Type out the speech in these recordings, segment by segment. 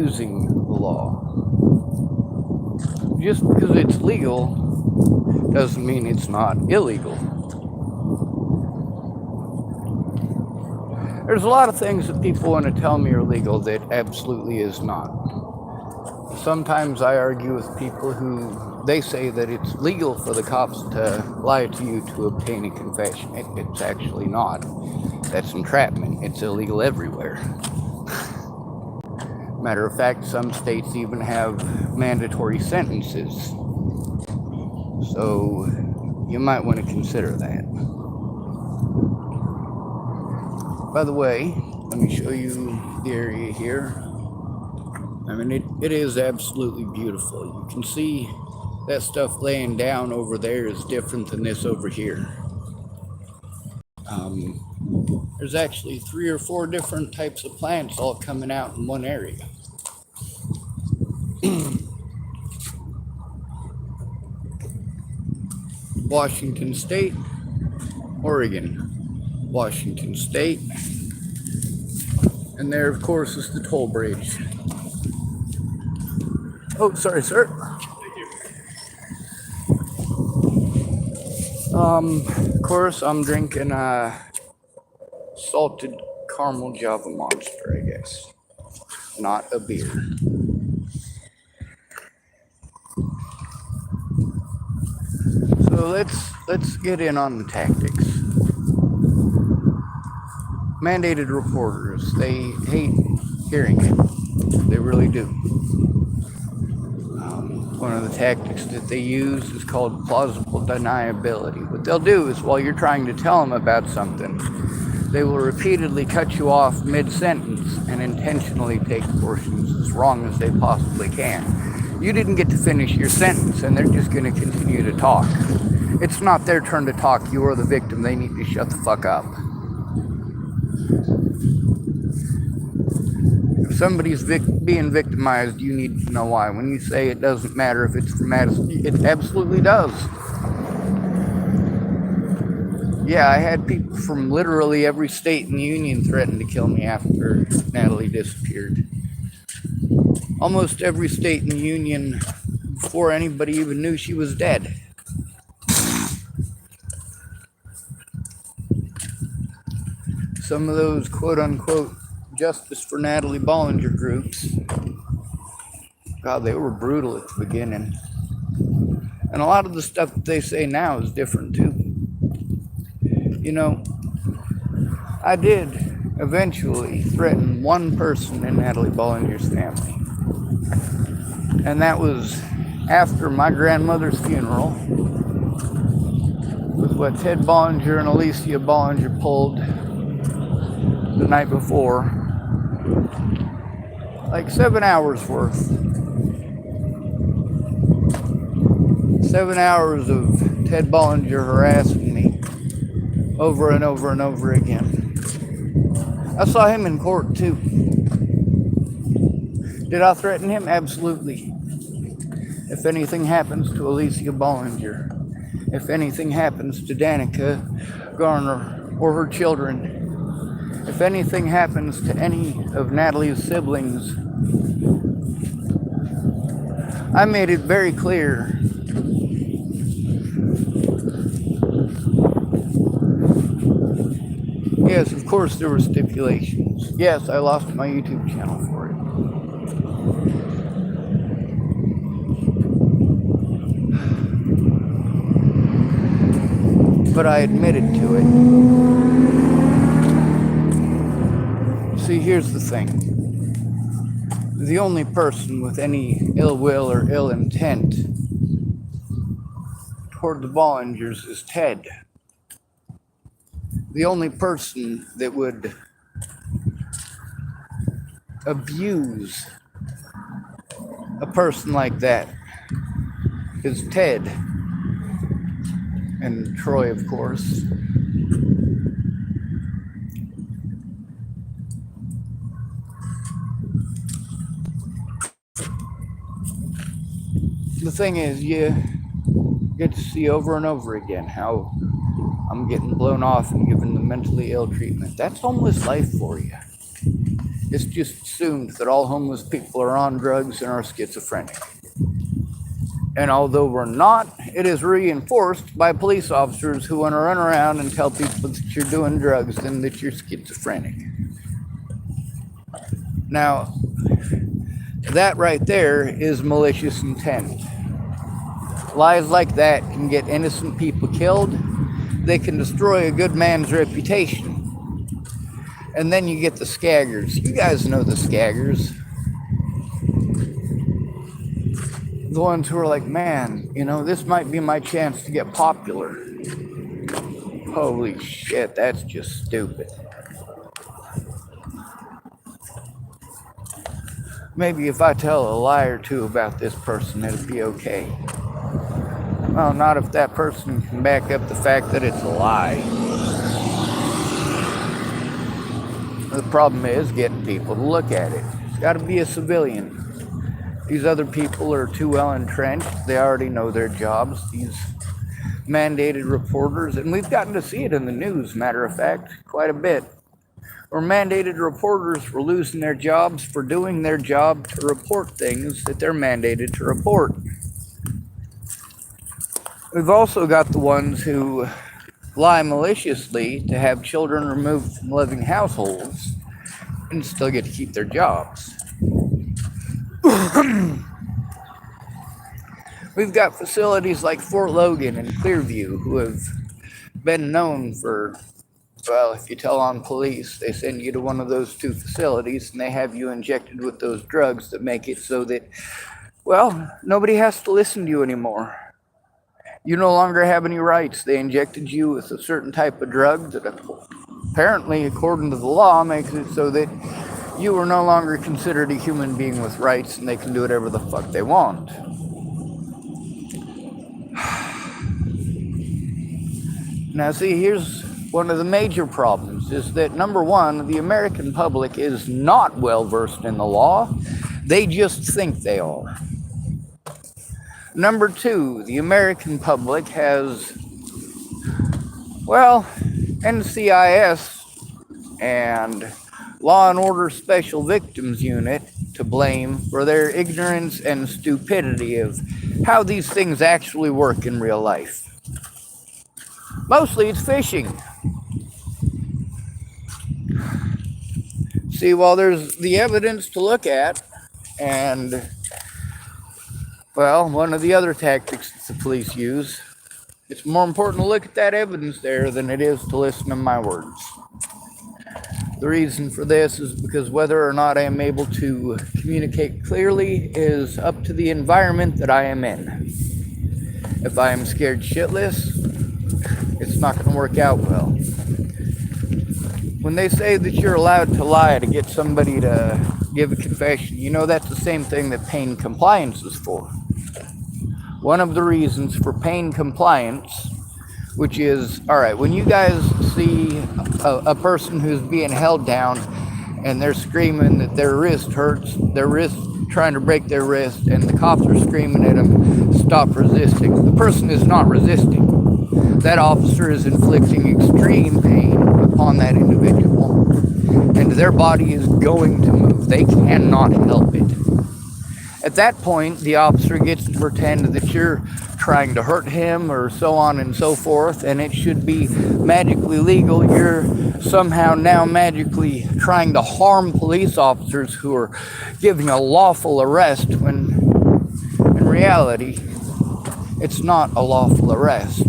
abusing the law. Just because it's legal doesn't mean it's not illegal. There's a lot of things that people want to tell me are legal that absolutely is not. Sometimes I argue with people who they say that it's legal for the cops to lie to you to obtain a confession. It's actually not. That's entrapment. It's illegal everywhere. Matter of fact, some states even have mandatory sentences. So you might want to consider that. By the way, let me show you the area here. I mean, it is absolutely beautiful. You can see that stuff laying down over there is different than this over here. There's actually 3 or 4 different types of plants all coming out in one area. Washington State, Oregon, Washington State, and there, of course, is the toll bridge. Oh, sorry, sir. Of course, I'm drinking salted caramel Java Monster, I guess. Not a beer. So let's get in on the tactics. Mandated reporters, they hate hearing it. They really do. One of the tactics that they use is called plausible deniability. What they'll do is while you're trying to tell them about something, they will repeatedly cut you off mid-sentence and intentionally take portions as wrong as they possibly can. You didn't get to finish your sentence and they're just going to continue to talk. It's not their turn to talk. You are the victim. They need to shut the fuck up. If somebody's being victimized, you need to know why. When you say it doesn't matter if it's from Madison, it absolutely does. Yeah, I had people from literally every state in the union threaten to kill me after Natalie disappeared. Almost every state in the union before anybody even knew she was dead. Some of those quote-unquote Justice for Natalie Bollinger groups, God, they were brutal at the beginning. And a lot of the stuff that they say now is different too. You know, I did eventually threaten one person in Natalie Bollinger's family. And that was after my grandmother's funeral, with what Ted Bollinger and Alicia Bollinger pulled the night before. Like 7 hours worth. 7 hours of Ted Bollinger harassing me over and over and over again. I saw him in court too. Did I threaten him? Absolutely. If anything happens to Alicia Bollinger, if anything happens to Danica Garner or her children, if anything happens to any of Natalie's siblings, I made it very clear yes, of course there were stipulations. Yes, I lost my YouTube channel for it. But I admitted to it. See, here's the thing. The only person with any ill will or ill intent toward the Bollingers is Ted. The only person that would abuse a person like that is Ted. And Troy, of course. The thing is, you get to see over and over again how I'm getting blown off and given the mentally ill treatment. That's homeless life for you. It's just assumed that all homeless people are on drugs and are schizophrenic. And although we're not, it is reinforced by police officers who want to run around and tell people that you're doing drugs and that you're schizophrenic. Now, that right there is malicious intent. Lies like that can get innocent people killed. They can destroy a good man's reputation. And then you get the skaggers. You guys know the skaggers. The ones who are like, man, this might be my chance to get popular. Holy shit, that's just stupid. Maybe if I tell a lie or two about this person, it'll be okay. Well, not if that person can back up the fact that it's a lie. The problem is getting people to look at it. It's got to be a civilian. These other people are too well entrenched. They already know their jobs. These mandated reporters, and we've gotten to see it in the news, matter of fact, quite a bit. Where mandated reporters were losing their jobs for doing their job to report things that they're mandated to report. We've also got the ones who lie maliciously to have children removed from living households and still get to keep their jobs. We've got facilities like Fort Logan and Clearview who have been known for, well, if you tell on police, they send you to one of those two facilities and they have you injected with those drugs that make it so that, well, nobody has to listen to you anymore. You no longer have any rights. They injected you with a certain type of drug that apparently, according to the law, makes it so that you are no longer considered a human being with rights and they can do whatever the fuck they want. Now see, here's one of the major problems, is that number one, the American public is not well versed in the law. They just think they are. Number two, the American public has, well, NCIS and Law and Order Special Victims Unit to blame for their ignorance and stupidity of how these things actually work in real life. Mostly it's fishing. See, while there's the evidence to look at, and, well, one of the other tactics that the police use, it's more important to look at that evidence there than it is to listen to my words. The reason for this is because whether or not I am able to communicate clearly is up to the environment that I am in. If I am scared shitless, it's not going to work out well. When they say that you're allowed to lie to get somebody to give a confession, that's the same thing that pain compliance is for. One of the reasons for pain compliance, which is, all right, when you guys see a person who's being held down and they're screaming that their wrist hurts, their wrist trying to break their wrist, and the cops are screaming at them, stop resisting. The person is not resisting. That officer is inflicting extreme pain upon that individual, and their body is going to move. They cannot help it. At that point, the officer gets to pretend that you're trying to hurt him or so on and so forth, and it should be magically legal. You're somehow now magically trying to harm police officers who are giving a lawful arrest, when in reality, it's not a lawful arrest.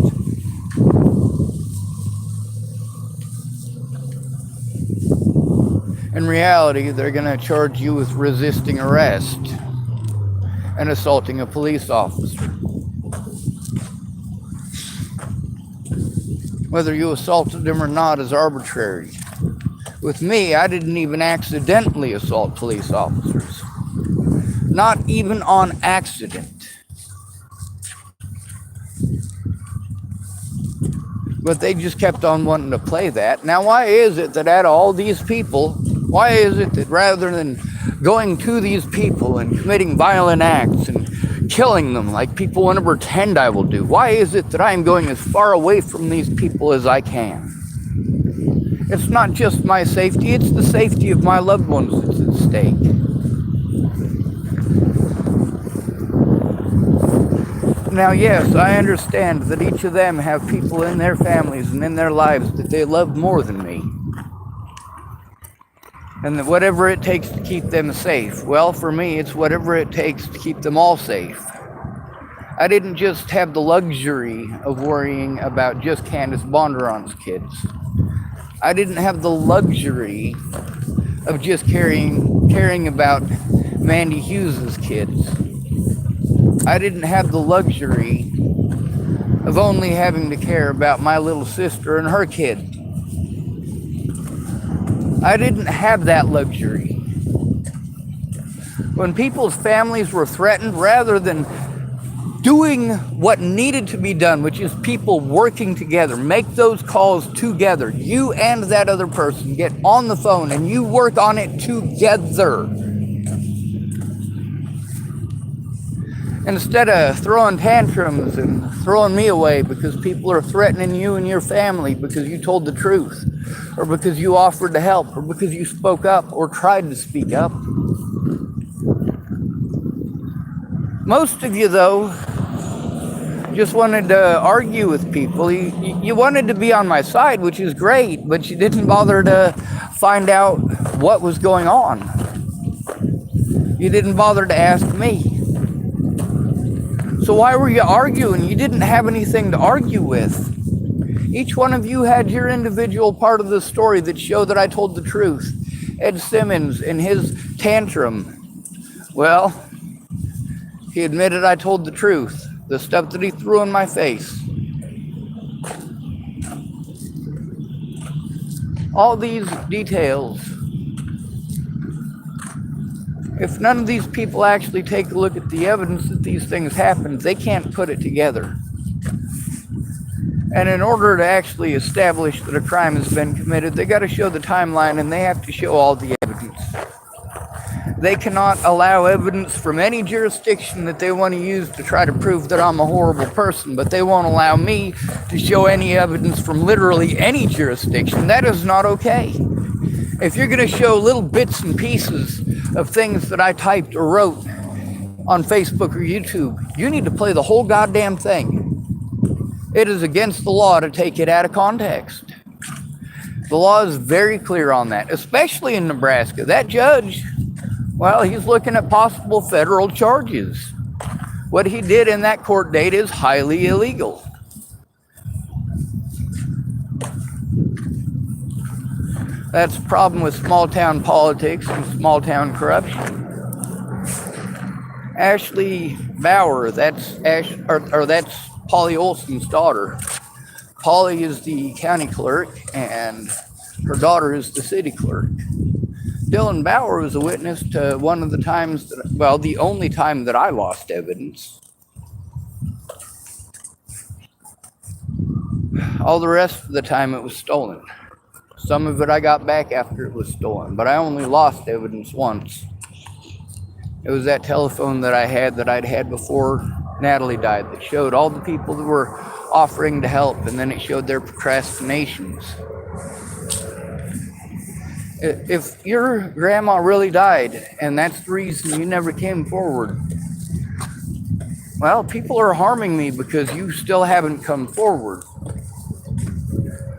In reality, they're going to charge you with resisting arrest and assaulting a police officer. Whether you assaulted him or not is arbitrary. With me, I didn't even accidentally assault police officers. Not even on accident. But they just kept on wanting to play that. Now, why is it that out of all these people, why is it that rather than going to these people and committing violent acts and killing them like people want to pretend I will do, why is it that I am going as far away from these people as I can? It's not just my safety, it's the safety of my loved ones mistake. Now, yes, I understand that each of them have people in their families and in their lives that they love more than me. And that whatever it takes to keep them safe, well, for me, it's whatever it takes to keep them all safe. I didn't just have the luxury of worrying about just Candace Bondurant's kids. I didn't have the luxury of just caring about Mandy Hughes's kids. I didn't have the luxury of only having to care about my little sister and her kid. I didn't have that luxury. When people's families were threatened, rather than doing what needed to be done, which is people working together, make those calls together. You and that other person get on the phone and you work on it together. Instead of throwing tantrums and throwing me away because people are threatening you and your family because you told the truth, or because you offered to help, or because you spoke up or tried to speak up. Most of you, though, just wanted to argue with people. You wanted to be on my side, which is great, but you didn't bother to find out what was going on. You didn't bother to ask me. So why were you arguing? You didn't have anything to argue with. Each one of you had your individual part of the story that showed that I told the truth. Ed Simmons in his tantrum, well, he admitted I told the truth. The stuff that he threw in my face. All these details. If none of these people actually take a look at the evidence that these things happened, they can't put it together. And in order to actually establish that a crime has been committed, they got to show the timeline and they have to show all the evidence. They cannot allow evidence from any jurisdiction that they want to use to try to prove that I'm a horrible person, but they won't allow me to show any evidence from literally any jurisdiction. That is not okay. If you're going to show little bits and pieces of things that I typed or wrote on Facebook or YouTube, you need to play the whole goddamn thing. It is against the law to take it out of context. The law is very clear on that, especially in Nebraska. That judge, well, he's looking at possible federal charges. What he did in that court date is highly illegal. That's a problem with small town politics and small town corruption. Ashley Bauer, that's Polly Olson's daughter. Polly is the county clerk and her daughter is the city clerk. Dylan Bauer was a witness to one of the times, the only time that I lost evidence. All the rest of the time it was stolen. Some of it I got back after it was stolen, but I only lost evidence once. It was that telephone that I had that I'd had before Natalie died that showed all the people that were offering to help, and then it showed their procrastinations. If your grandma really died and that's the reason you never came forward, well, people are harming me because you still haven't come forward.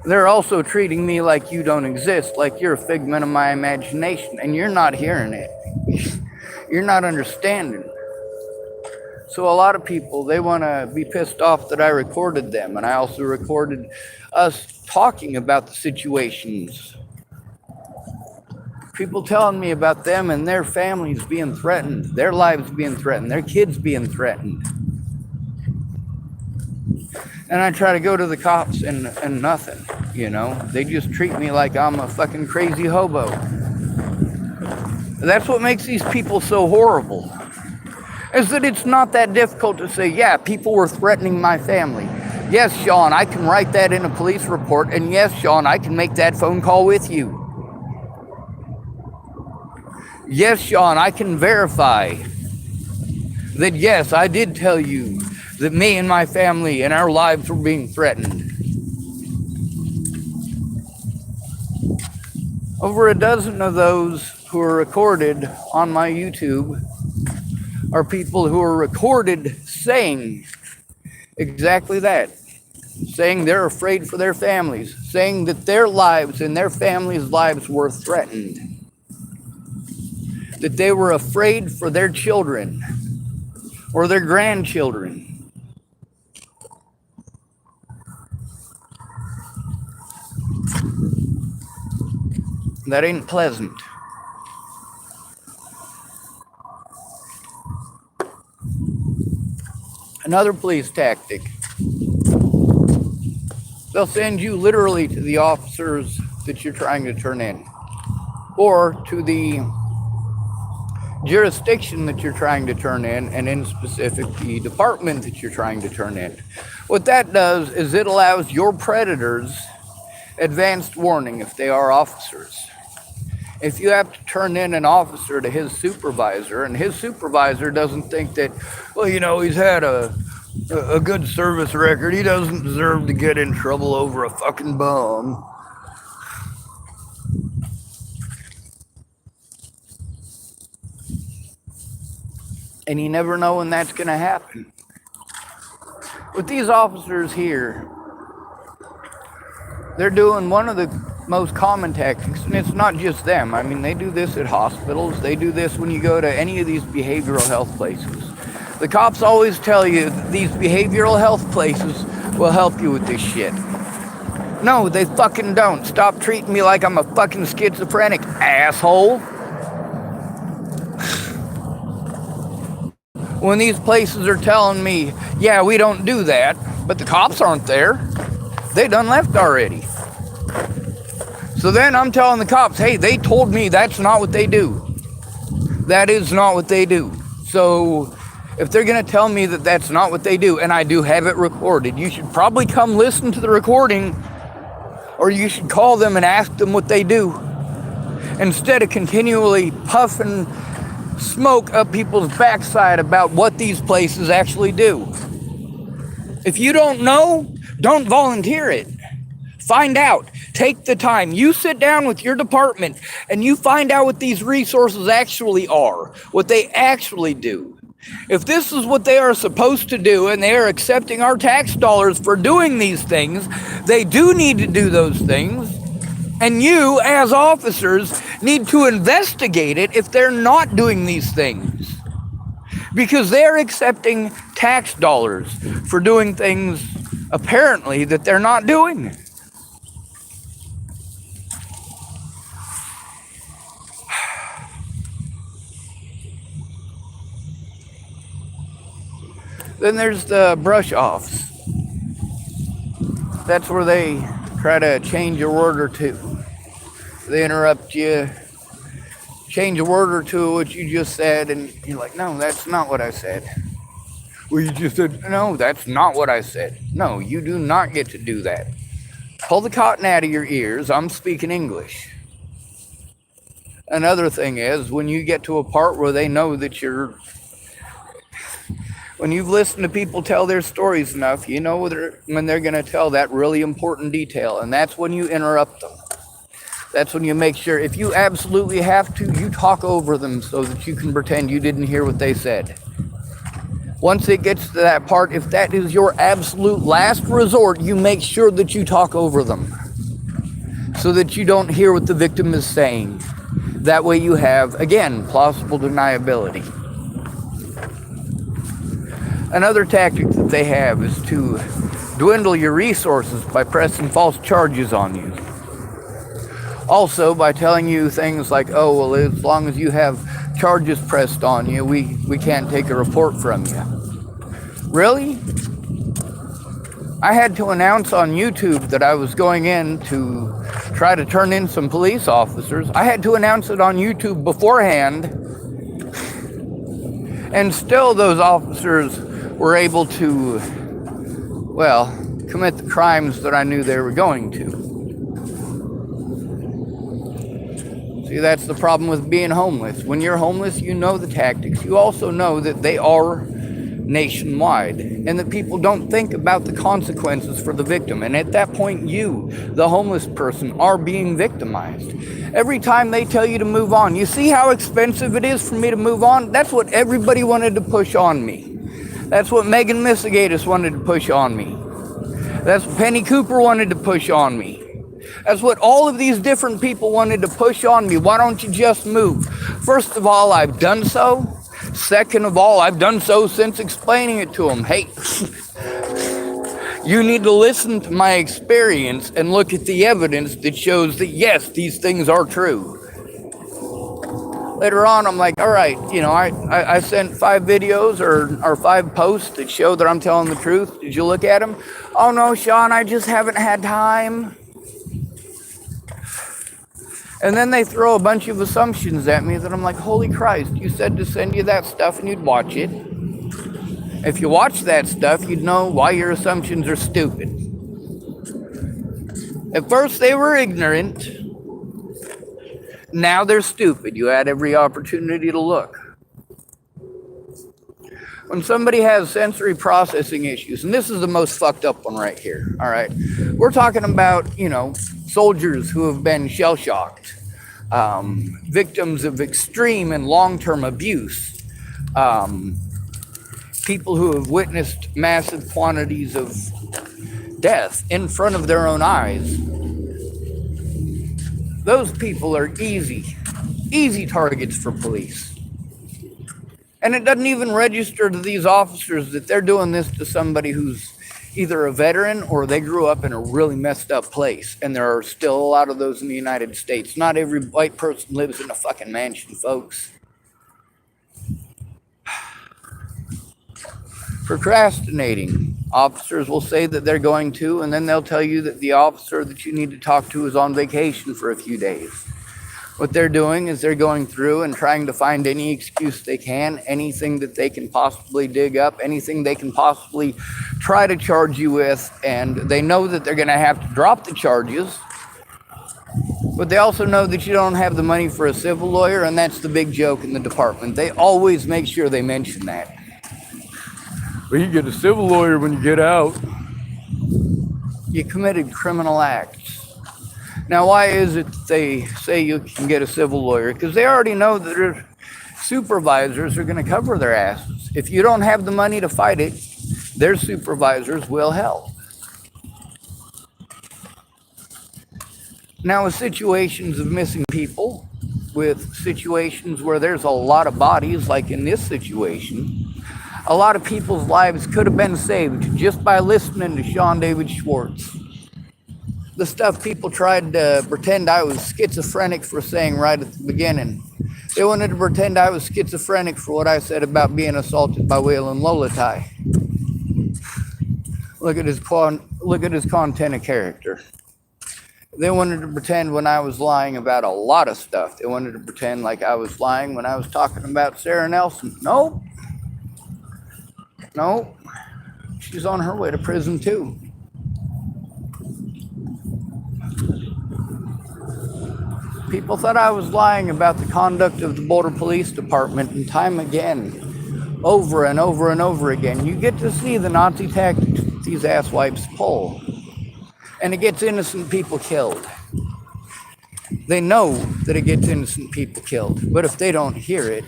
They're also treating me like you don't exist, like you're a figment of my imagination, and you're not hearing it. You're not understanding. So a lot of people, they want to be pissed off that I recorded them, and I also recorded us talking about the situations. People telling me about them and their families being threatened, their lives being threatened, their kids being threatened. And I try to go to the cops and nothing, you know. They just treat me like I'm a fucking crazy hobo. That's what makes these people so horrible. Is that it's not that difficult to say, yeah, people were threatening my family. Yes, Sean, I can write that in a police report. And yes, Sean, I can make that phone call with you. Yes, Sean, I can verify that, yes, I did tell you that me and my family and our lives were being threatened. Over a dozen of those who are recorded on my YouTube are people who are recorded saying exactly that. Saying they're afraid for their families. Saying that their lives and their families' lives were threatened. That they were afraid for their children or their grandchildren. That ain't pleasant. Another police tactic. They'll send you literally to the officers that you're trying to turn in, or to the jurisdiction that you're trying to turn in, and in specific, the department that you're trying to turn in. What that does is it allows your predators advanced warning if they are officers. If you have to turn in an officer to his supervisor, and his supervisor doesn't think that, well, you know, he's had a good service record, he doesn't deserve to get in trouble over a fucking bum. And you never know when that's going to happen. With these officers here, they're doing one of the most common tactics, and it's not just them. I mean, they do this at hospitals. They do this when you go to any of these behavioral health places. The cops always tell you that these behavioral health places will help you with this shit. No, they fucking don't. Stop treating me like I'm a fucking schizophrenic, asshole. When these places are telling me, yeah, we don't do that, but the cops aren't there. They done left already. So then I'm telling the cops, hey, they told me that's not what they do. That is not what they do. So if they're going to tell me that that's not what they do, and I do have it recorded, you should probably come listen to the recording, or you should call them and ask them what they do, instead of continually puffing smoke up people's backside about what these places actually do. If you don't know, don't volunteer it. Find out. Take the time. You sit down with your department and you find out what these resources actually are, what they actually do. If this is what they are supposed to do and they are accepting our tax dollars for doing these things, they do need to do those things. And you, as officers, need to investigate it if they're not doing these things. Because they're accepting tax dollars for doing things, apparently, that they're not doing. Then there's the brush offs. That's where they try to change a word or two. They interrupt you, change a word or two of what you just said, and you're like, no, that's not what I said. Well, you just said, no, that's not what I said. No, you do not get to do that. Pull the cotton out of your ears. I'm speaking English. Another thing is, when you get to a part where they know that when you've listened to people tell their stories enough, you know when they're going to tell that really important detail, and that's when you interrupt them. That's when you make sure, if you absolutely have to, you talk over them so that you can pretend you didn't hear what they said. Once it gets to that part, if that is your absolute last resort, you make sure that you talk over them so that you don't hear what the victim is saying. That way you have, again, plausible deniability. Another tactic that they have is to dwindle your resources by pressing false charges on you. Also, by telling you things like, oh, well, as long as you have charges pressed on you, we can't take a report from you. Really? I had to announce on YouTube that I was going in to try to turn in some police officers. I had to announce it on YouTube beforehand. And still those officers were able to, well, commit the crimes that I knew they were going to. See, that's the problem with being homeless. When you're homeless, you know the tactics. You also know that they are nationwide, and that people don't think about the consequences for the victim. And at that point, you, the homeless person, are being victimized. Every time they tell you to move on, you see how expensive it is for me to move on? That's what everybody wanted to push on me. That's what Megan Misegatis wanted to push on me. That's what Penny Cooper wanted to push on me. That's what all of these different people wanted to push on me. Why don't you just move? First of all, I've done so. Second of all, I've done so since explaining it to them. Hey, you need to listen to my experience and look at the evidence that shows that, yes, these things are true. Later on, I'm like, all right, I sent 5 videos or 5 posts that show that I'm telling the truth. Did you look at them? Oh, no, Sean, I just haven't had time. And then they throw a bunch of assumptions at me that I'm like, holy Christ, you said to send you that stuff and you'd watch it. If you watch that stuff, you'd know why your assumptions are stupid. At first, they were ignorant. Now they're stupid. You had every opportunity to look. When somebody has sensory processing issues, and this is the most fucked up one right here, all right? We're talking about, soldiers who have been shell-shocked, victims of extreme and long-term abuse, people who have witnessed massive quantities of death in front of their own eyes. Those people are easy targets for police. And it doesn't even register to these officers that they're doing this to somebody who's either a veteran or they grew up in a really messed up place. And there are still a lot of those in the United States. Not every white person lives in a fucking mansion, folks. Procrastinating. Officers will say that they're going to, and then they'll tell you that the officer that you need to talk to is on vacation for a few days. What they're doing is they're going through and trying to find any excuse they can, anything that they can possibly dig up, anything they can possibly try to charge you with, and they know that they're going to have to drop the charges, but they also know that you don't have the money for a civil lawyer, and that's the big joke in the department. They always make sure they mention that. Well, you get a civil lawyer when you get out. You committed criminal acts. Now, why is it that they say you can get a civil lawyer? Because they already know that their supervisors are going to cover their asses. If you don't have the money to fight it, their supervisors will help. Now, with situations of missing people, with situations where there's a lot of bodies, like in this situation, a lot of people's lives could have been saved just by listening to Sean David Schwartz. The stuff people tried to pretend I was schizophrenic for saying right at the beginning. They wanted to pretend I was schizophrenic for what I said about being assaulted by Waylon Lolatai. Look at his content of character. They wanted to pretend when I was lying about a lot of stuff. They wanted to pretend like I was lying when I was talking about Sarah Nelson. Nope. She's on her way to prison too. People thought I was lying about the conduct of the Boulder Police Department, and time again, over and over and over again, you get to see the Nazi tactics that these asswipes pull. And it gets innocent people killed. They know that it gets innocent people killed, but if they don't hear it,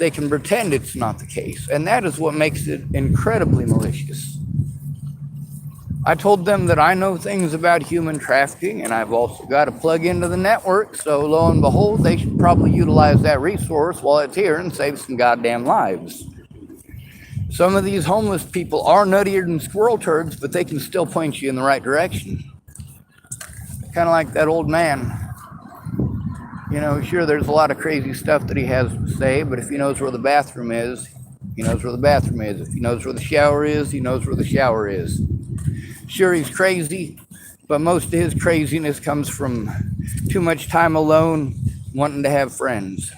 they can pretend it's not the case. And that is what makes it incredibly malicious. I told them that I know things about human trafficking, and I've also got to plug into the network, so lo and behold, they should probably utilize that resource while it's here and save some goddamn lives. Some of these homeless people are nuttier than squirrel turds, but they can still point you in the right direction. Kind of like that old man. Sure, there's a lot of crazy stuff that he has to say, but if he knows where the bathroom is, he knows where the bathroom is. If he knows where the shower is, he knows where the shower is. Sure, he's crazy, but most of his craziness comes from too much time alone, wanting to have friends.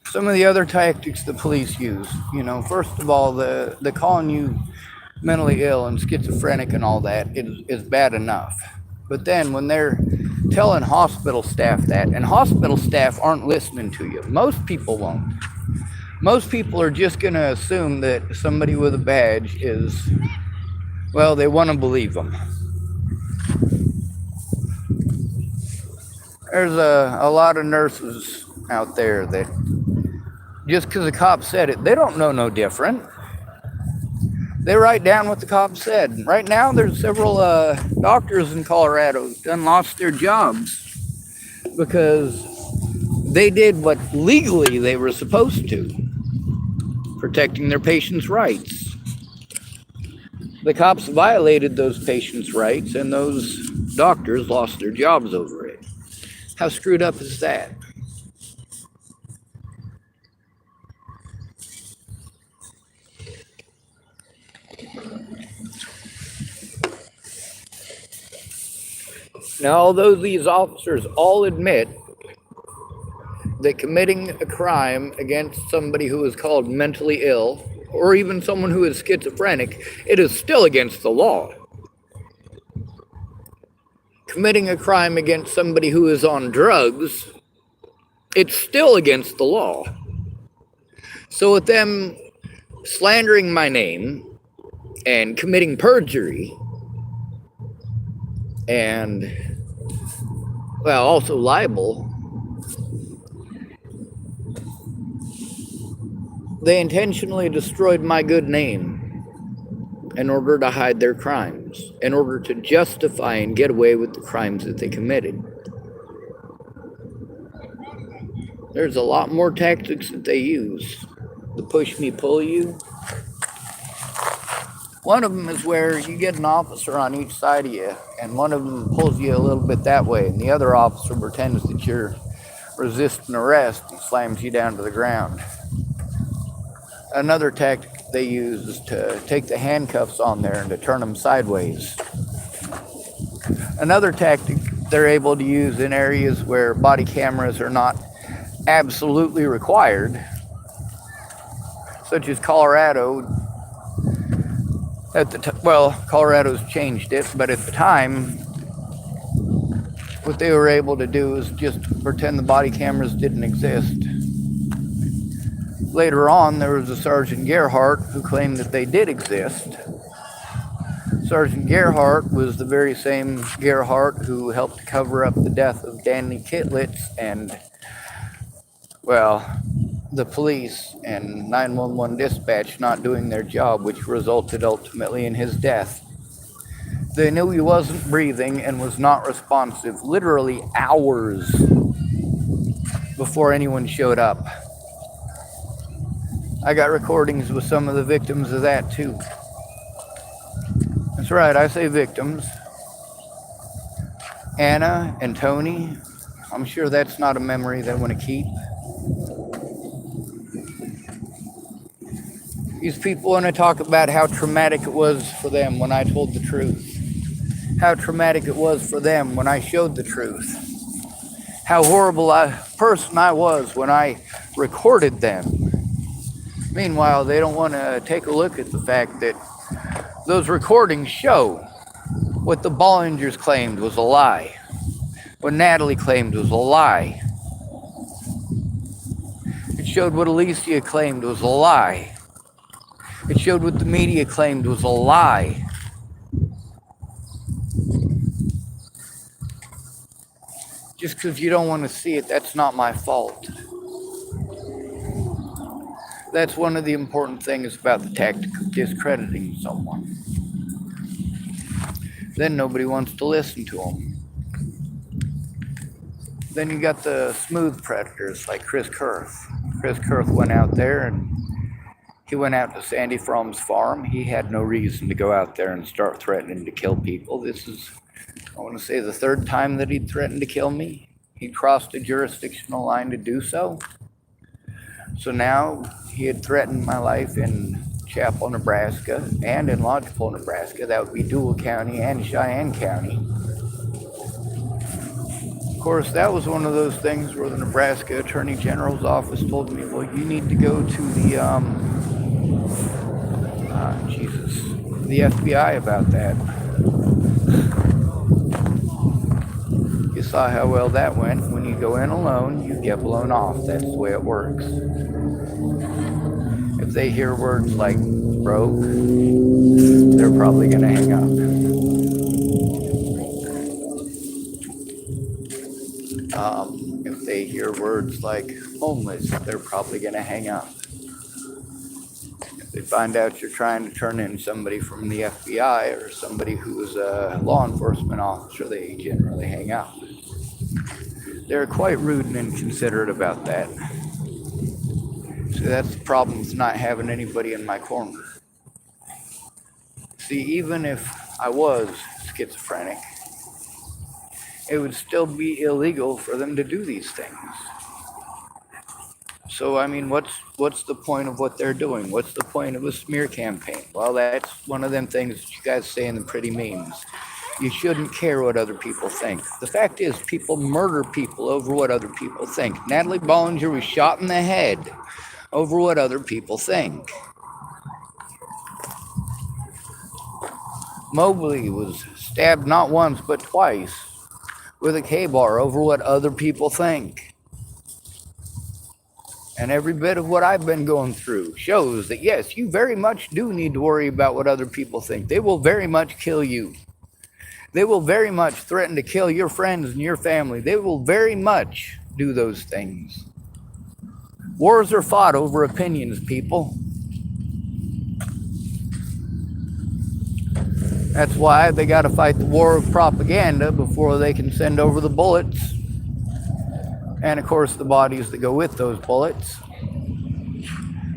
Some of the other tactics the police use, first of all, the calling you mentally ill and schizophrenic and all that is bad enough. But then when they're telling hospital staff that, and hospital staff aren't listening to you. Most people won't. Most people are just going to assume that somebody with a badge is, well, they want to believe them. There's a lot of nurses out there that just because the cop said it, they don't know no different. They write down what the cop said. Right now, there's several doctors in Colorado who done lost their jobs because they did what legally they were supposed to, protecting their patients' rights. The cops violated those patients' rights, and those doctors lost their jobs over it. How screwed up is that? Now, although these officers all admit that committing a crime against somebody who is called mentally ill, or even someone who is schizophrenic, it is still against the law. Committing a crime against somebody who is on drugs, it's still against the law. So with them slandering my name and committing perjury and, well, also libel, they intentionally destroyed my good name in order to hide their crimes, in order to justify and get away with the crimes that they committed. There's a lot more tactics that they use. The push me, pull you. One of them is where you get an officer on each side of you, and one of them pulls you a little bit that way, and the other officer pretends that you're resisting arrest and slams you down to the ground. Another tactic they use is to take the handcuffs on there and to turn them sideways. Another tactic they're able to use in areas where body cameras are not absolutely required, such as Colorado. Colorado's changed it, but at the time, what they were able to do is just pretend the body cameras didn't exist. Later on, there was a Sergeant Gerhardt who claimed that they did exist. Sergeant Gerhardt was the very same Gerhardt who helped cover up the death of Danny Kitlitz and, well, the police and 911 dispatch not doing their job, which resulted ultimately in his death. They knew he wasn't breathing and was not responsive, literally hours before anyone showed up. I got recordings with some of the victims of that too. That's right, I say victims. Anna and Tony, I'm sure that's not a memory they want to keep. These people want to talk about how traumatic it was for them when I told the truth. How traumatic it was for them when I showed the truth. How horrible a person I was when I recorded them. Meanwhile, they don't want to take a look at the fact that those recordings show what the Bollingers claimed was a lie. What Natalie claimed was a lie. It showed what Alicia claimed was a lie. It showed what the media claimed was a lie. Just because you don't want to see it, that's not my fault. That's one of the important things about the tactic of discrediting someone. Then nobody wants to listen to them. Then you got the smooth predators like Chris Kurth. Chris Kurth went out there and he went out to Sandy Fromm's farm. He had no reason to go out there and start threatening to kill people. This is, I want to say, the third time that he'd threatened to kill me. He crossed a jurisdictional line to do so. So now he had threatened my life in Chapel, Nebraska, and in Lodgepole, Nebraska. That would be Dual County and Cheyenne County. Of course, that was one of those things where the Nebraska Attorney General's office told me, well, you need to go to the FBI about that. You saw how well that went. When you go in alone, you get blown off. That's the way it works. If they hear words like broke, they're probably going to hang up. If they hear words like homeless, they're probably going to hang up. If they find out you're trying to turn in somebody from the FBI or somebody who is a law enforcement officer, they generally hang up. They're quite rude and inconsiderate about that. See, that's the problem with not having anybody in my corner. See, even if I was schizophrenic, it would still be illegal for them to do these things. So, I mean, what's the point of what they're doing? What's the point of a smear campaign? Well, that's one of them things that you guys say in the pretty memes. You shouldn't care what other people think. The fact is, people murder people over what other people think. Natalie Bollinger was shot in the head over what other people think. Mobley was stabbed not once but twice with a K-bar over what other people think. And every bit of what I've been going through shows that, yes, you very much do need to worry about what other people think. They will very much kill you. They will very much threaten to kill your friends and your family. They will very much do those things. Wars are fought over opinions, people. That's why they got to fight the war of propaganda before they can send over the bullets. And of course, the bodies that go with those bullets.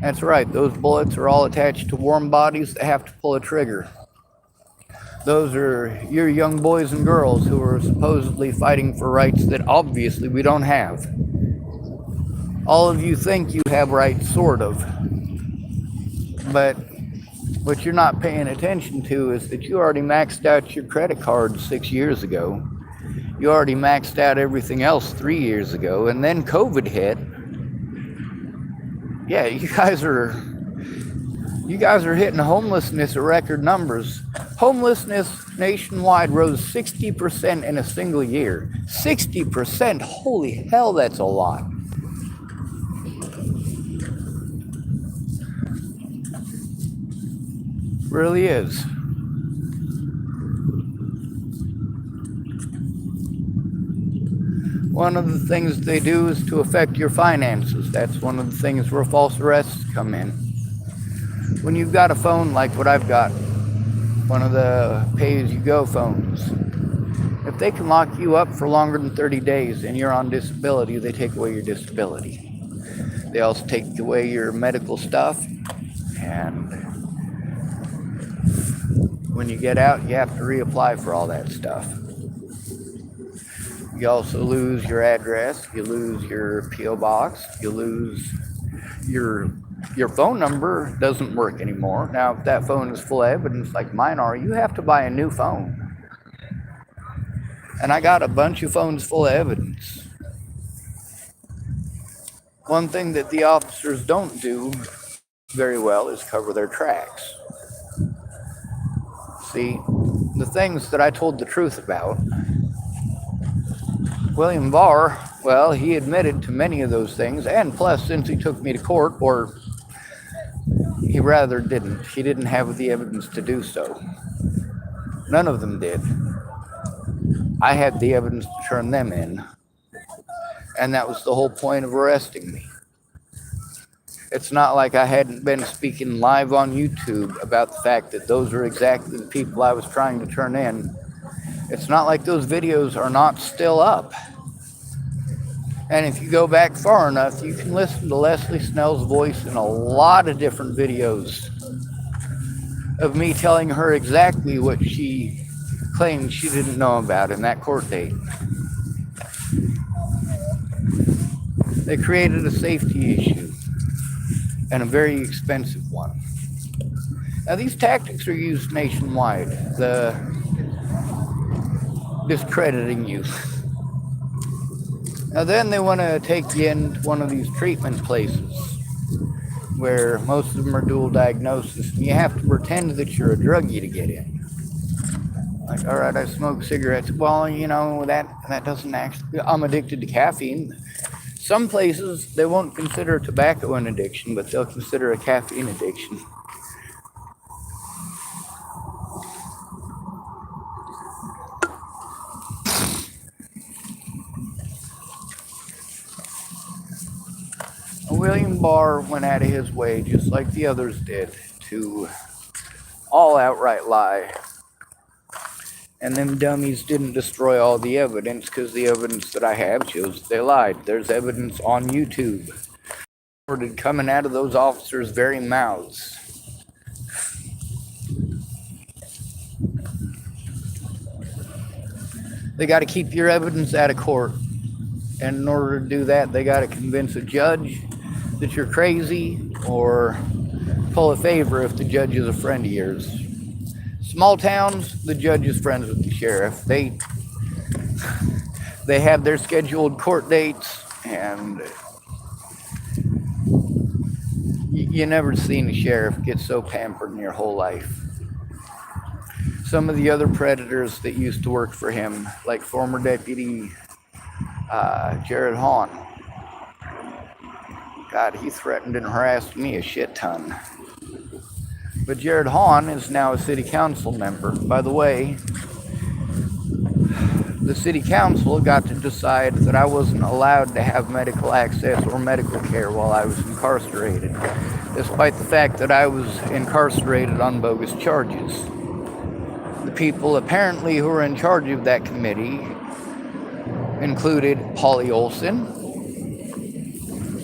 That's right, those bullets are all attached to warm bodies that have to pull a trigger. Those are your young boys and girls who are supposedly fighting for rights that obviously we don't have. All of you think you have rights, sort of. But what you're not paying attention to is that you already maxed out your credit card 6 years ago. You already maxed out everything else 3 years ago, and then COVID hit. Yeah, you guys are hitting homelessness at record numbers. Homelessness nationwide rose 60% in a single year. 60%, holy hell, that's a lot. Really is. One of the things they do is to affect your finances. That's one of the things where false arrests come in. When you've got a phone like what I've got, one of the pay-as-you-go phones, if they can lock you up for longer than 30 days and you're on disability, they take away your disability. They also take away your medical stuff, and when you get out, you have to reapply for all that stuff. You also lose your address, you lose your P.O. box, you lose your phone number doesn't work anymore. Now, if that phone is full of evidence like mine are, you have to buy a new phone. And I got a bunch of phones full of evidence. One thing that the officers don't do very well is cover their tracks. See, the things that I told the truth about, William Barr, well, he admitted to many of those things, and plus, since he took me to court, or he rather didn't, he didn't have the evidence to do so. None of them did. I had the evidence to turn them in, and that was the whole point of arresting me. It's not like I hadn't been speaking live on YouTube about the fact that those are exactly the people I was trying to turn in. It's not like those videos are not still up. And if you go back far enough, you can listen to Leslie Snell's voice in a lot of different videos of me telling her exactly what she claimed she didn't know about in that court date. They created a safety issue, and a very expensive one. Now, these tactics are used nationwide. The discrediting you. Now then they want to take you into one of these treatment places where most of them are dual diagnosis, and you have to pretend that you're a druggie to get in. Like, all right, I smoke cigarettes. Well, that doesn't actually. I'm addicted to caffeine. Some places they won't consider tobacco an addiction, but they'll consider a caffeine addiction. William Barr went out of his way, just like the others did, to all outright lie. And them dummies didn't destroy all the evidence, because the evidence that I have shows they lied. There's evidence on YouTube coming out of those officers' very mouths. They got to keep your evidence out of court. And in order to do that, they got to convince a judge that you're crazy, or pull a favor if the judge is a friend of yours. Small towns, the judge is friends with the sheriff. They have their scheduled court dates, and you never seen a sheriff get so pampered in your whole life. Some of the other predators that used to work for him, like former deputy Jared Hahn. God, he threatened and harassed me a shit ton. But Jared Hahn is now a city council member. By the way, the city council got to decide that I wasn't allowed to have medical access or medical care while I was incarcerated, despite the fact that I was incarcerated on bogus charges. The people apparently who were in charge of that committee included Holly Olson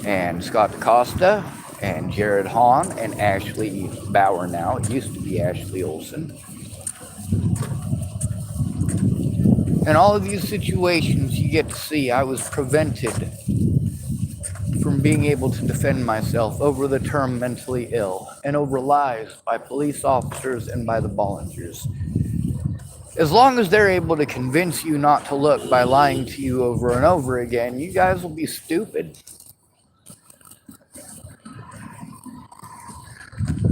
and Scott DaCosta and Jared Hahn and Ashley Bauer now. It used to be Ashley Olson. In all of these situations, you get to see I was prevented from being able to defend myself over the term mentally ill and over lies by police officers and by the volunteers. As long as they're able to convince you not to look by lying to you over and over again, you guys will be stupid.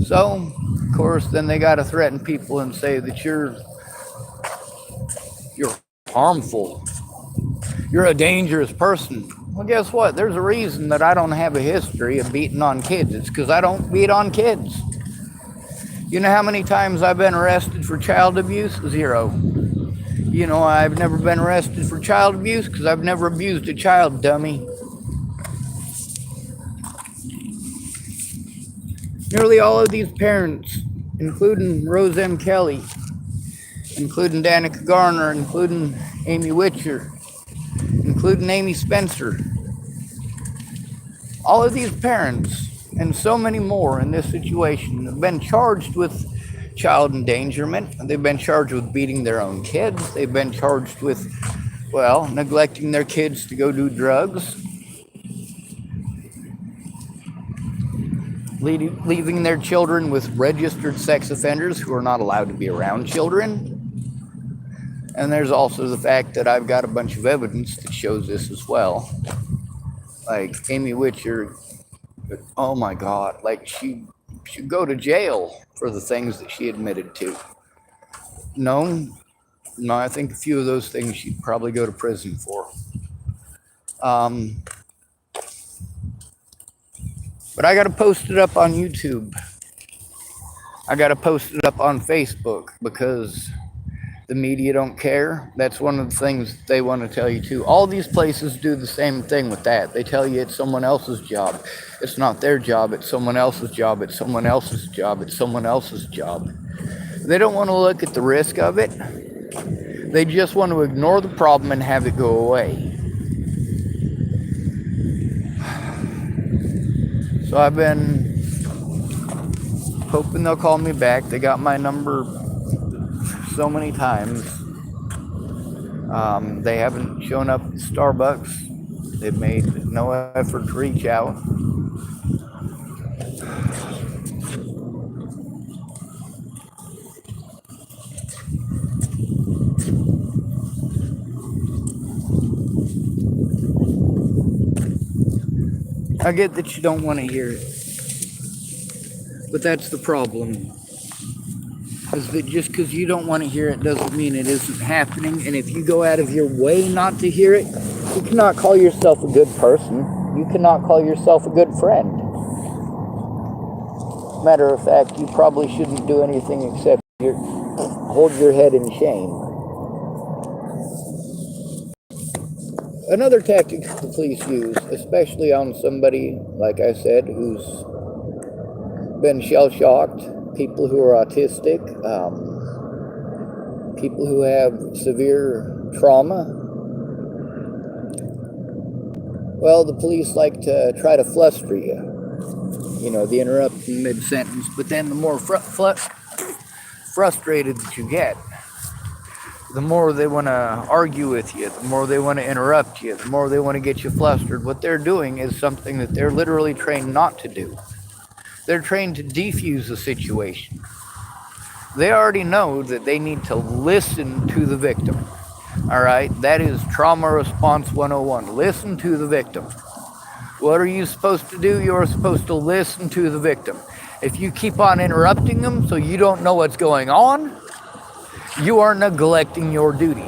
So, of course, then they got to threaten people and say that you're harmful. You're a dangerous person. Well, guess what? There's a reason that I don't have a history of beating on kids. It's because I don't beat on kids. You know how many times I've been arrested for child abuse? 0. You know, I've never been arrested for child abuse because I've never abused a child, dummy. Nearly all of these parents, including Rose M. Kelly, including Danica Garner, including Amy Witcher, including Amy Spencer, all of these parents and so many more in this situation have been charged with child endangerment. They've been charged with beating their own kids. They've been charged with, neglecting their kids to go do drugs, leaving their children with registered sex offenders who are not allowed to be around children. And there's also the fact that I've got a bunch of evidence that shows this as well. Like Amy Witcher, oh my God, like she should go to jail for the things that she admitted to. No, I think a few of those things she'd probably go to prison for. But I got to post it up on YouTube. I got to post it up on Facebook because the media don't care. That's one of the things they want to tell you too. All these places do the same thing with that. They tell you it's someone else's job. It's not their job. It's someone else's job. It's someone else's job. It's someone else's job. They don't want to look at the risk of it. They just want to ignore the problem and have it go away. So I've been hoping they'll call me back. They got my number so many times. They haven't shown up at Starbucks. They've made no effort to reach out. I get that you don't want to hear it, but that's the problem. is that just because you don't want to hear it doesn't mean it isn't happening. And if you go out of your way not to hear it, you cannot call yourself a good person. You cannot call yourself a good friend. Matter of fact, you probably shouldn't do anything except hold your head in shame. Another tactic the police use, especially on somebody, like I said, who's been shell-shocked, people who are autistic, people who have severe trauma. Well, the police like to try to fluster you. You know, they interrupt in mid-sentence, but then the more frustrated that you get, the more they want to argue with you, the more they want to interrupt you, the more they want to get you flustered. What they're doing is something that they're literally trained not to do. They're trained to defuse the situation. They already know that they need to listen to the victim. All right? That is trauma response 101. Listen to the victim. What are you supposed to do? You're supposed to listen to the victim. If you keep on interrupting them so you don't know what's going on, you are neglecting your duties.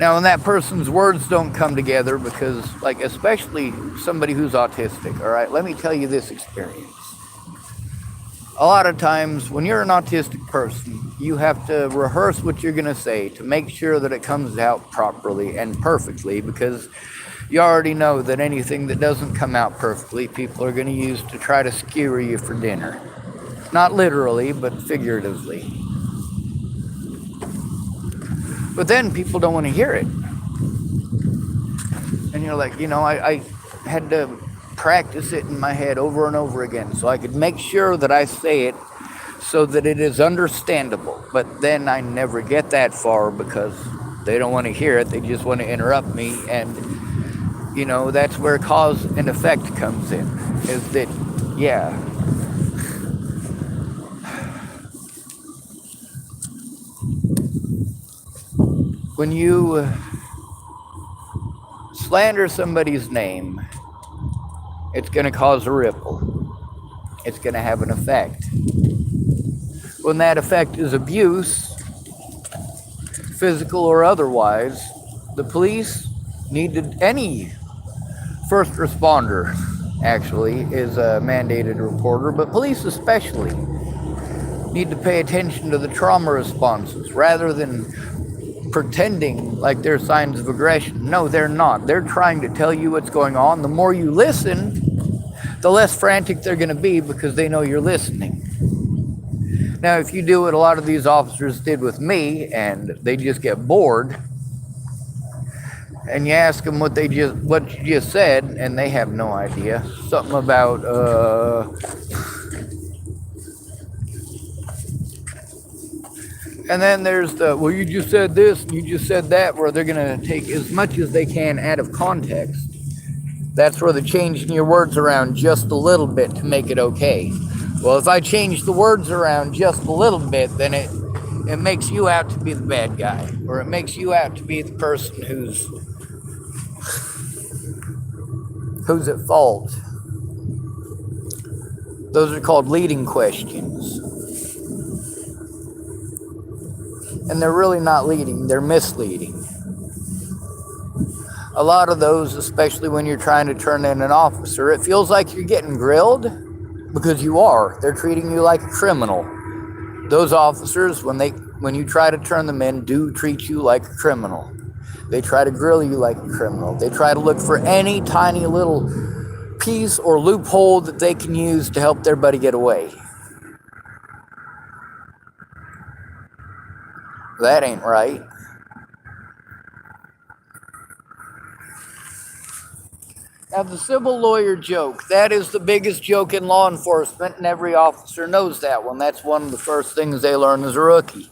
Now, when that person's words don't come together, because, like, especially somebody who's autistic, all right, let me tell you this experience. A lot of times, when you're an autistic person, you have to rehearse what you're going to say to make sure that it comes out properly and perfectly, because you already know that anything that doesn't come out perfectly, people are going to use to try to skewer you for dinner. Not literally, but figuratively. But then people don't want to hear it. And you're like, you know, I had to practice it in my head over and over again so I could make sure that I say it so that it is understandable. But then I never get that far because they don't want to hear it. They just want to interrupt me. And, you know, that's where cause and effect comes in. Is that, yeah. When you slander somebody's name, it's going to cause a ripple. It's going to have an effect. When that effect is abuse, physical or otherwise, the police any first responder actually is a mandated reporter, but police especially need to pay attention to the trauma responses rather than pretending like they're signs of aggression. No, they're not. They're trying to tell you what's going on. The more you listen, the less frantic they're going to be because they know you're listening. Now, if you do what a lot of these officers did with me and they just get bored and you ask them what you just said and they have no idea, something about and then there's the, well, you just said this and you just said that, where they're going to take as much as they can out of context. That's where they're changing your words around just a little bit to make it okay. Well, if I change the words around just a little bit, then it makes you out to be the bad guy, or it makes you out to be the person who's at fault. Those are called leading questions. And they're really not leading, they're misleading. A lot of those, especially when you're trying to turn in an officer, it feels like you're getting grilled because you are. They're treating you like a criminal. Those officers, when you try to turn them in, do treat you like a criminal. They try to grill you like a criminal. They try to look for any tiny little piece or loophole that they can use to help their buddy get away. That ain't right. Now, the civil lawyer joke, that is the biggest joke in law enforcement, and every officer knows that one. That's one of the first things they learn as a rookie.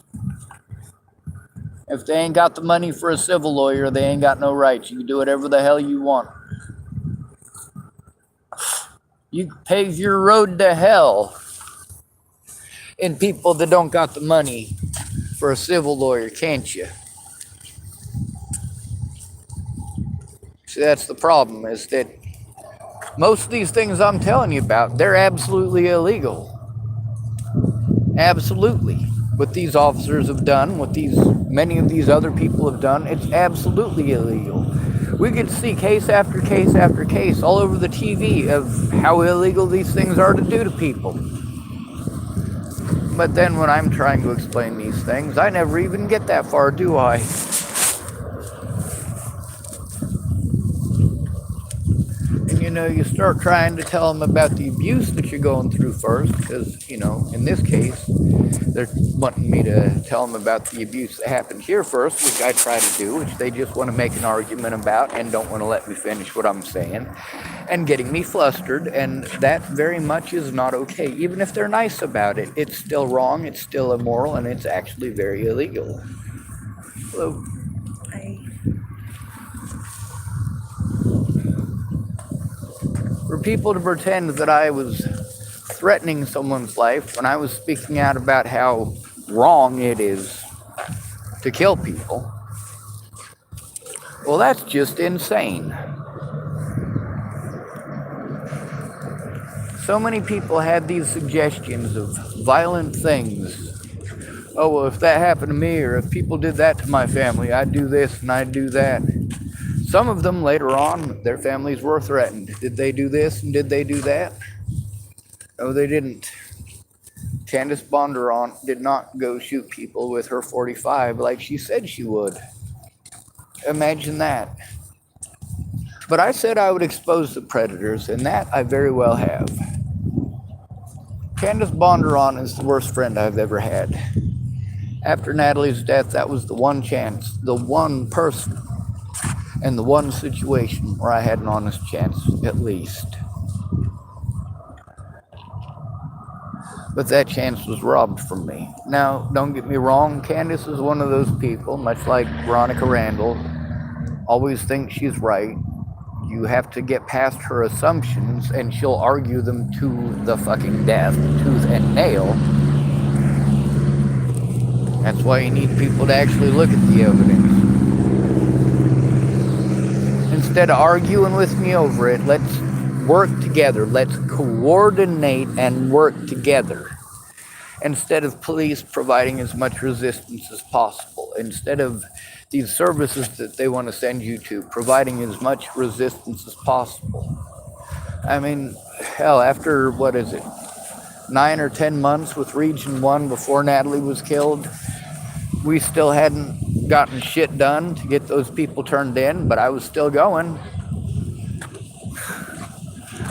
If they ain't got the money for a civil lawyer, they ain't got no rights. You can do whatever the hell you want. You can pave your road to hell in people that don't got the money for a civil lawyer, can't you? See, that's the problem, is that Most of these things I'm telling you about, they're absolutely illegal. Absolutely. What these officers have done, what many of these other people have done, it's absolutely illegal. We could see case after case after case all over the TV of how illegal these things are to do to people. But then when I'm trying to explain these things, I never even get that far, do I? And you start trying to tell them about the abuse that you're going through first, because, in this case, they're wanting me to tell them about the abuse that happened here first, which I try to do, which they just want to make an argument about and don't want to let me finish what I'm saying, and getting me flustered, and that very much is not okay. Even if they're nice about it, it's still wrong, it's still immoral, and it's actually very illegal. Hello. For people to pretend that I was threatening someone's life when I was speaking out about how wrong it is to kill people, well, that's just insane. So many people had these suggestions of violent things. Oh, well, if that happened to me, or if people did that to my family, I'd do this and I'd do that. Some of them later on, their families were threatened. Did they do this and did they do that? No, they didn't. Candace Bondurant did not go shoot people with her .45 like she said she would. Imagine that. But I said I would expose the predators, and that I very well have. Candace Bondurant is the worst friend I've ever had. After Natalie's death, that was the one chance, the one person, and the one situation where I had an honest chance, at least. But that chance was robbed from me. Now, don't get me wrong, Candace is one of those people, much like Veronica Randall, always thinks she's right. You have to get past her assumptions, and she'll argue them to the fucking death, tooth and nail. That's why you need people to actually look at the evidence. Instead of arguing with me over it, let's work together. Let's coordinate and work together. Instead of police providing as much resistance as possible. Instead of these services that they want to send you to providing as much resistance as possible. I mean, hell, after, 9 or 10 months with Region 1 before Natalie was killed, we still hadn't gotten shit done to get those people turned in, but I was still going.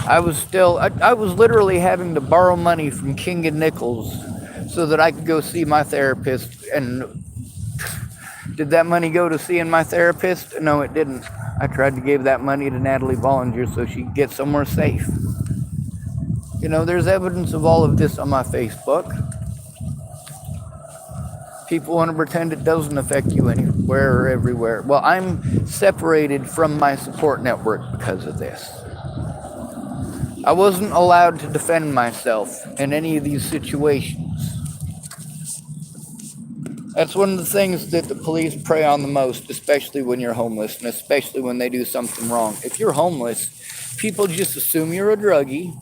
I was literally having to borrow money from King and Nichols so that I could go see my therapist. And did that money go to seeing my therapist? No, it didn't. I tried to give that money to Natalie Bollinger so she could get somewhere safe. There's evidence of all of this on my Facebook. People want to pretend it doesn't affect you anywhere or everywhere. Well, I'm separated from my support network because of this. I wasn't allowed to defend myself in any of these situations. That's one of the things that the police prey on the most, especially when you're homeless, and especially when they do something wrong. If you're homeless, people just assume you're a druggie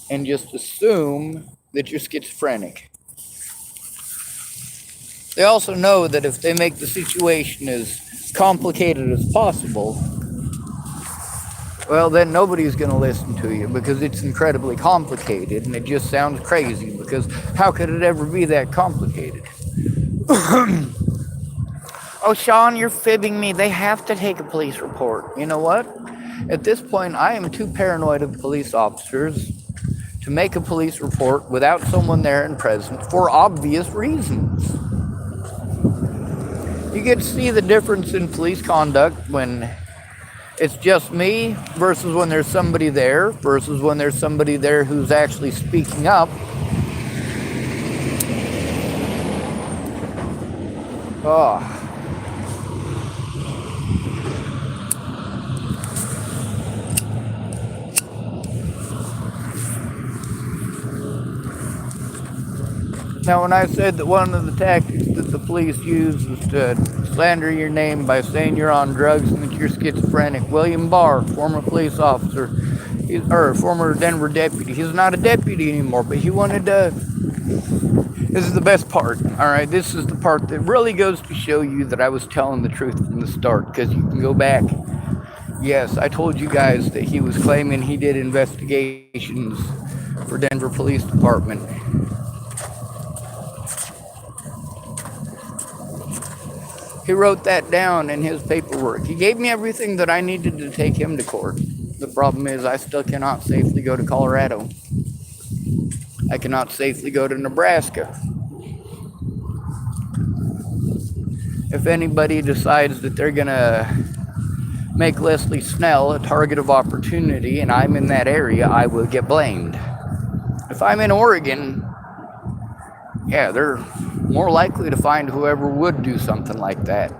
and just assume that you're schizophrenic. They also know that if they make the situation as complicated as possible, well, then nobody's going to listen to you because it's incredibly complicated and it just sounds crazy because how could it ever be that complicated? Oh, Sean, you're fibbing me. They have to take a police report. You know what? At this point, I am too paranoid of police officers to make a police report without someone there and present for obvious reasons. You get to see the difference in police conduct when it's just me versus when there's somebody there versus when there's somebody there who's actually speaking up. Oh. Now, when I said that one of the tactics that the police use is to slander your name by saying you're on drugs and that you're schizophrenic. William Barr, former police officer, or former Denver deputy. He's not a deputy anymore, but he wanted to. This is the best part, all right? This is the part that really goes to show you that I was telling the truth from the start, because you can go back. Yes, I told you guys that he was claiming he did investigations for Denver Police Department. He wrote that down in his paperwork. He gave me everything that I needed to take him to court. The problem is I still cannot safely go to Colorado. I cannot safely go to Nebraska. If anybody decides that they're going to make Leslie Snell a target of opportunity and I'm in that area, I will get blamed. If I'm in Oregon, yeah, they're more likely to find whoever would do something like that.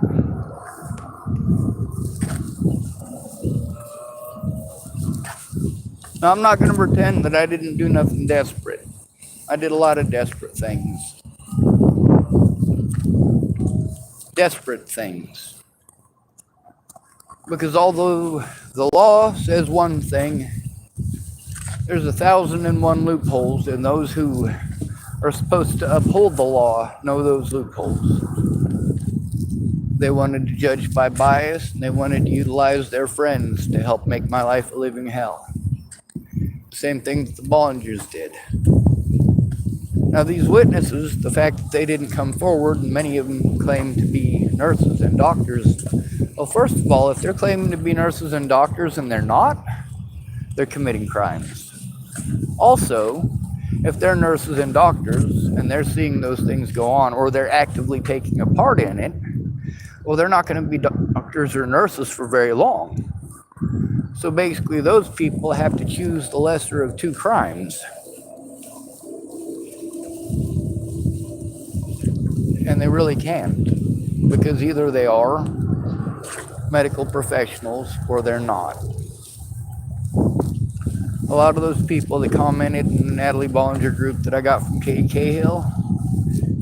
Now, I'm not going to pretend that I didn't do nothing desperate. I did a lot of desperate things. Desperate things. Because although the law says one thing, there's 1,001 loopholes, and those who are supposed to uphold the law know those loopholes. They wanted to judge by bias, and they wanted to utilize their friends to help make my life a living hell. Same thing that the Bollingers did. Now, these witnesses, the fact that they didn't come forward, and many of them claim to be nurses and doctors. Well, first of all, if they're claiming to be nurses and doctors and they're not, they're committing crimes. Also, if they're nurses and doctors and they're seeing those things go on, or they're actively taking a part in it, well, they're not going to be doctors or nurses for very long. So basically, those people have to choose the lesser of two crimes. And they really can't, because either they are medical professionals or they're not. A lot of those people that commented in the Natalie Bollinger group that I got from Katie Cahill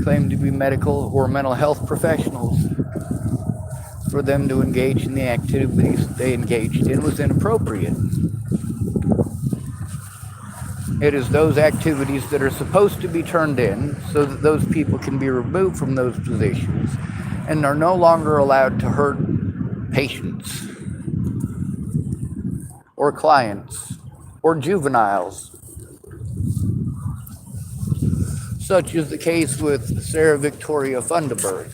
claim to be medical or mental health professionals. For them to engage in the activities they engaged in was inappropriate. It is those activities that are supposed to be turned in so that those people can be removed from those positions and are no longer allowed to hurt patients or clients or juveniles, such is the case with Sarah Victoria Funderburg.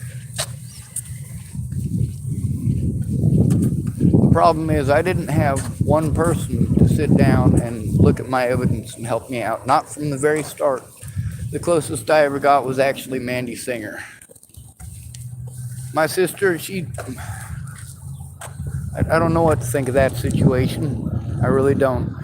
The problem is I didn't have one person to sit down and look at my evidence and help me out, not from the very start. The closest I ever got was actually Mandy Singer. My sister, I don't know what to think of that situation. I really don't.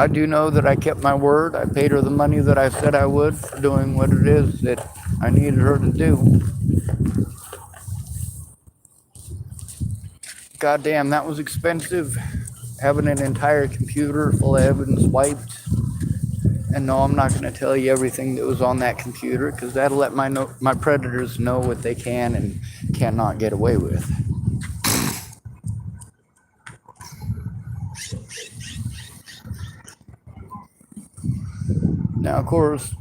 I do know that I kept my word. I paid her the money that I said I would for doing what it is that I needed her to do. Goddamn, that was expensive. Having an entire computer full of evidence wiped. And no, I'm not going to tell you everything that was on that computer, because that'll let my predators know what they can and cannot get away with. Now, of course,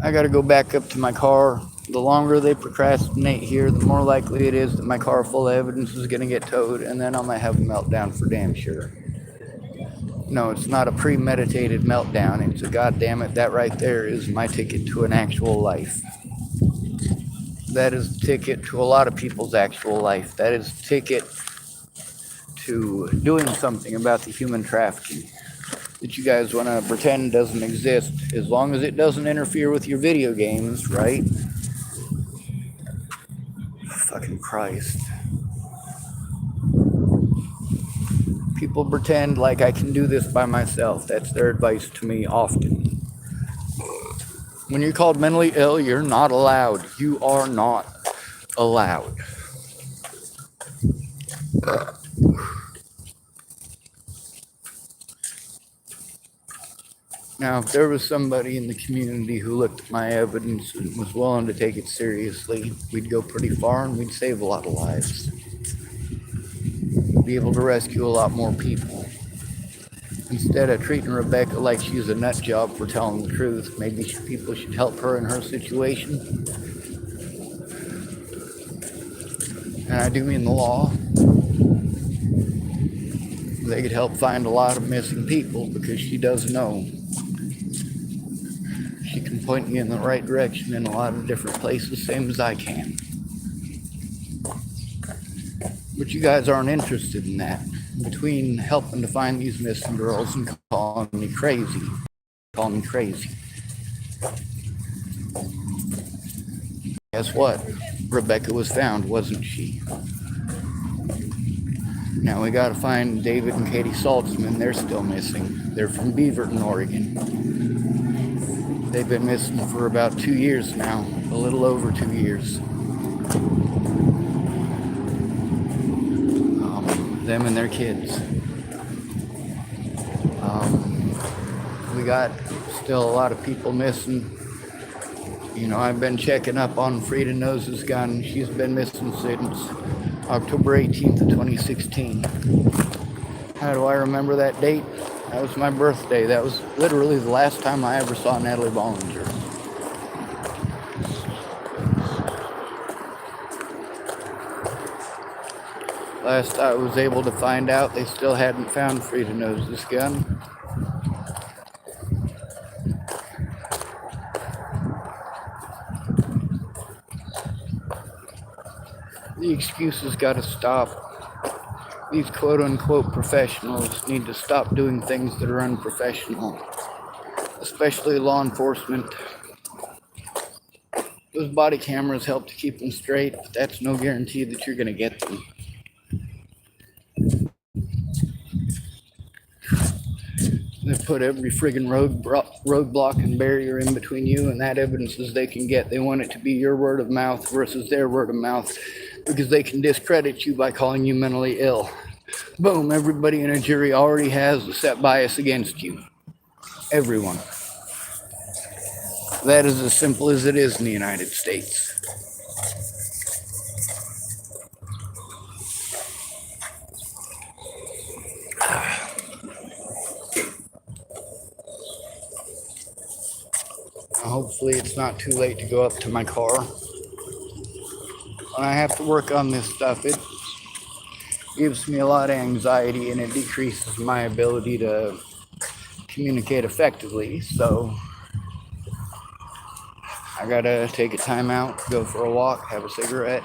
I got to go back up to my car. The longer they procrastinate here, the more likely it is that my car full of evidence is going to get towed, and then I might have a meltdown for damn sure. No, it's not a premeditated meltdown. It's a goddamn it, that right there is my ticket to an actual life. That is the ticket to a lot of people's actual life. That is the ticket to doing something about the human trafficking that you guys want to pretend doesn't exist, as long as it doesn't interfere with your video games, right? Fucking Christ. People pretend like I can do this by myself. That's their advice to me often. When you're called mentally ill, you're not allowed. You are not allowed. Now, if there was somebody in the community who looked at my evidence and was willing to take it seriously, we'd go pretty far and we'd save a lot of lives. Be able to rescue a lot more people. Instead of treating Rebecca like she's a nut job for telling the truth, maybe people should help her in her situation. And I do mean the law. They could help find a lot of missing people because she does know. She can point you in the right direction in a lot of different places, same as I can. But you guys aren't interested in that. Between helping to find these missing girls and calling me crazy. Guess what? Rebecca was found, wasn't she? Now we gotta find David and Katie Saltzman. They're still missing. They're from Beaverton, Oregon. They've been missing for about 2 years now, a little over 2 years. Them and their kids. We got still a lot of people missing. You know, I've been checking up on Frida Nose's gun. She's been missing since October 18th of 2016. How do I remember that date? That was my birthday. That was literally the last time I ever saw Natalie Bollinger. Last I was able to find out, they still hadn't found Frida Nose's gun. The excuses gotta stop. These quote-unquote professionals need to stop doing things that are unprofessional, especially law enforcement. Those body cameras help to keep them straight, but that's no guarantee that you're gonna get them. They put every friggin' roadblock and barrier in between you and that evidence as they can get. They want it to be your word of mouth versus their word of mouth because they can discredit you by calling you mentally ill. Boom, everybody in a jury already has a set bias against you. Everyone. That is as simple as it is in the United States. Hopefully it's not too late to go up to my car. When I have to work on this stuff, it gives me a lot of anxiety and it decreases my ability to communicate effectively. So I gotta take a time out, go for a walk, have a cigarette.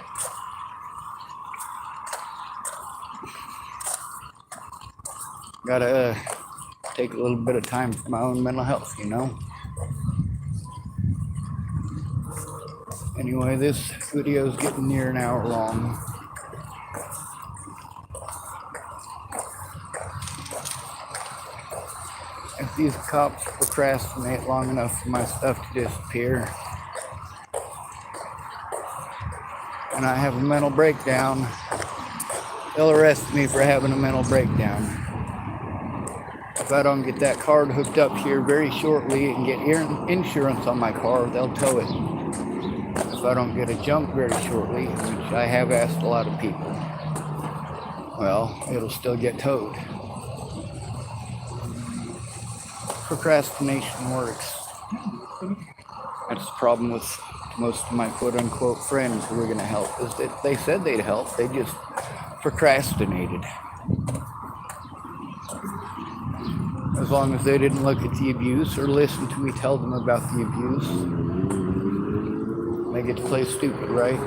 Gotta take a little bit of time for my own mental health, you know? Anyway, this video is getting near an hour long. If these cops procrastinate long enough for my stuff to disappear, and I have a mental breakdown, they'll arrest me for having a mental breakdown. If I don't get that card hooked up here very shortly and get insurance on my car, they'll tow it. If I don't get a jump very shortly, which I have asked a lot of people, well, it'll still get towed. Procrastination works. That's the problem with most of my quote-unquote friends who are going to help, is that they said they'd help, they just procrastinated. As long as they didn't look at the abuse or listen to me tell them about the abuse, they get to play stupid, right?